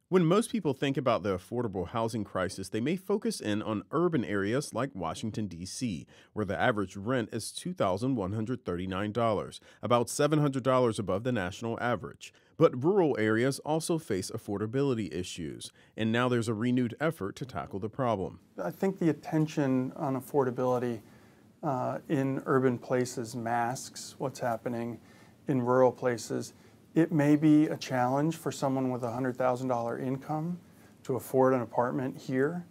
When most people think about the affordable housing crisis, they may focus in on urban areas like Washington, D.C., where the average rent is $2,139, about $700 above the national average. But rural areas also face affordability issues, and now there's a renewed effort to tackle the problem. I think the attention on affordability in urban places masks what's happening in rural places. It may be a challenge for someone with a $100,000 income to afford an apartment here,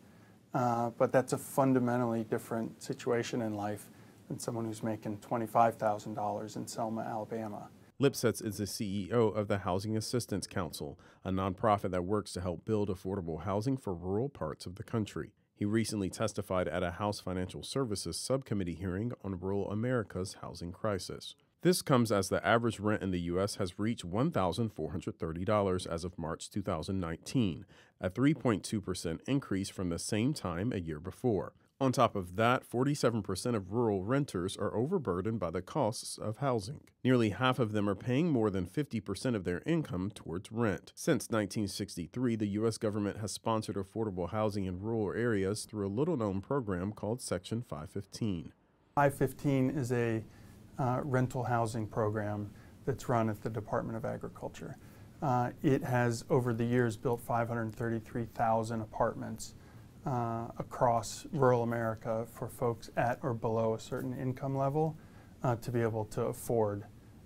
but that's a fundamentally different situation in life than someone who's making $25,000 in Selma, Alabama. Lipsetz is the CEO of the Housing Assistance Council, a nonprofit that works to help build affordable housing for rural parts of the country. He recently testified at a House Financial Services Subcommittee hearing on rural America's housing crisis. This comes as the average rent in the U.S. has reached $1,430 as of March 2019, a 3.2% increase from the same time a year before. On top of that, 47% of rural renters are overburdened by the costs of housing. Nearly half of them are paying more than 50% of their income towards rent. Since 1963, the U.S. government has sponsored affordable housing in rural areas through a little-known program called Section 515. 515 is a rental housing program that's run at the Department of Agriculture. It has, over the years, built 533,000 apartments across rural America for folks at or below a certain income level to be able to afford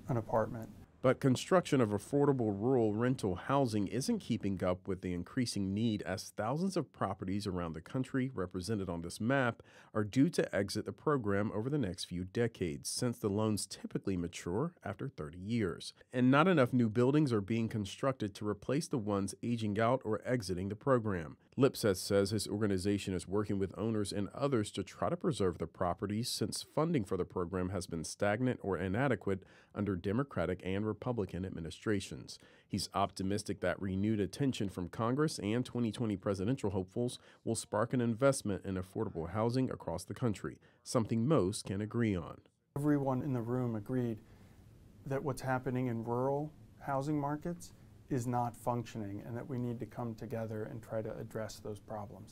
an apartment. But construction of affordable rural rental housing isn't keeping up with the increasing need, as thousands of properties around the country represented on this map are due to exit the program over the next few decades, since the loans typically mature after 30 years. And not enough new buildings are being constructed to replace the ones aging out or exiting the program. Lipsetz says his organization is working with owners and others to try to preserve the properties, since funding for the program has been stagnant or inadequate under Democratic and Republican administrations. He's optimistic that renewed attention from Congress and 2020 presidential hopefuls will spark an investment in affordable housing across the country, something most can agree on. Everyone in the room agreed that what's happening in rural housing markets is not functioning and that we need to come together and try to address those problems.